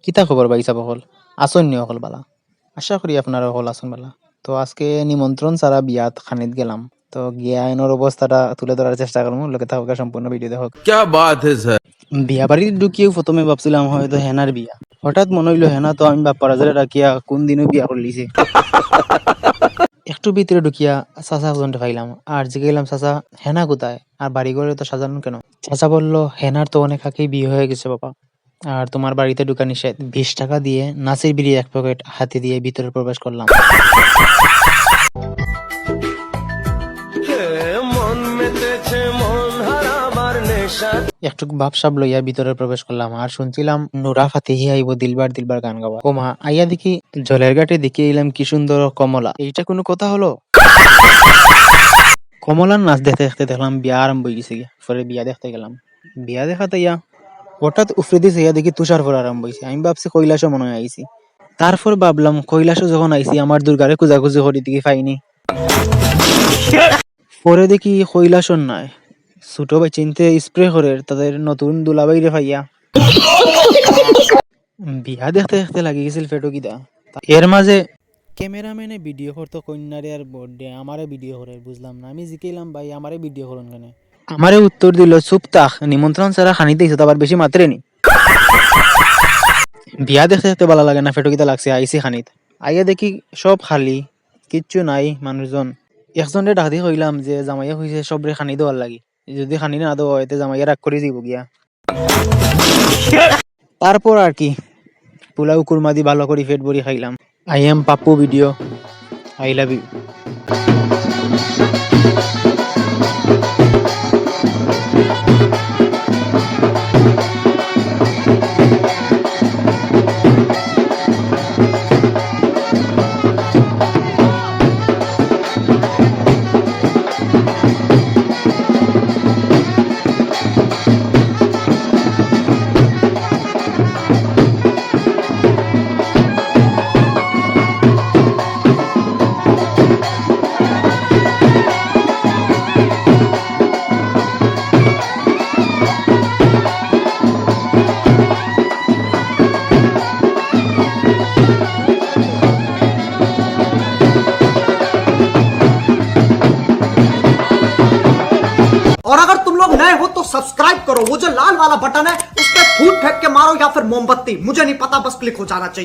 কিতা খবর ভাই সাব হল আসন নি অকল বালা আশা করি আপনারা হল আসন বালা। তো আজকে নিমন্ত্রণ ছাড়া বিয়াত খানিত গেলাম, তো গিয়া আইনের অবস্থাটা তুলে ধরার চেষ্টা করবো, লোকে থাকা সম্পূর্ণ ভিডিও দেখো। क्या बात है सर। বিয়া বাড়িতে ঢুকিয়ে প্রথমে ভাবছিলাম হয়তো হেনার বিয়া, হঠাৎ মনে হইলো হেনা তো আমি বাপ্পার হাজারে রাখিয়া কোন দিনও বিয়া করলিছে। একটু ভিতরে ঢুকিয়া চাচা পর্যন্ত পাইলাম, আর জিজ্ঞাসলাম চাচা হেনা কোথায়, আর বাড়ি ঘরে তো সাজানো কেন? চাচা বলল হেনার তো অনেক আগেই বিয়ে হয়ে গেছে বাবা, আর তোমার বাড়িতে ঢুকা নিষেধ। 20 টাকা দিয়ে নাসির বিড়ি এক প্যাকেট হাতে দিয়ে ভিতরে প্রবেশ করলাম। একটু ভাবসাব লইয়া ভিতরে প্রবেশ করলাম, আর শুনছিলাম নুরা ফাতেহি আইব দিলবার দিলবার গান গাওয়া। ওমা আইয়া দেখি জলের ঘাটে দেখে এলাম কি সুন্দর কমলা, এইটা কোনো কথা হলো? কমলার নাচ দেখতে দেখতে দেখলাম বিয়া আরম্ভ হয়ে গেছে। পরে বিয়া দেখতে গেলাম, বিয়া দেখাতে ইয়া হঠাৎ উফরে দিছে, ইয়া দেখি তুষার পড়া আরম্ভ হয়েছে। আমি ভাবছি কৈলাসও মনে হয় আইছি। তারপর ভাবলাম কৈলাসও যখন আইছি আমার দুর্গারে খুঁজাখুঁজি করি দিকে পাইনি। পরে দেখি কৈলাসও নাই, ছোট ভাই চিনতে স্প্রে করে তাদের নতুন দুলাবাইরে ভাইয়া। বিয়া দেখতে দেখতে লাগি গেছিল ফেটকিদা। এর মাঝে ক্যামেরাম্যানে ভিডিও করতো কন্যারে আর বর্থডে আমারে ভিডিও করে, বুঝলাম না। আমি জিজ্ঞাসলাম ভাই আমারে ভিডিও করুন কেন? আমারে উত্তর দিল চুপ থাক, নিমন্ত্রণ ছাড়া খানিতে তো আবার বেশি মাত্রে নি। বিয়া দেখতে দেখতে ভালো লাগে না, ফেটকিতা লাগছে। আইসি খানিত, আইয়া দেখি সব খালি, কিচ্ছু নাই মানুষজন। একজনে ডাক দিয়ে কইলাম যে জামাইয়া হয়েছে সবরে খানি দেওয়ার লাগি, যদি খানি না দেওয়া হয় জামাইয়া রাগ করে দিব গিয়া। তারপর আর কি পোলাও কুরমা দি ভালো করে পেট ভরি খাইলাম। I am Pappu video, I love you. और अगर तुम लोग नए हो तो सब्सक्राइब करो, वो जो लाल वाला बटन है उस पर फूट फेंक के मारो या फिर मोमबत्ती, मुझे नहीं पता, बस क्लिक हो जाना चाहिए।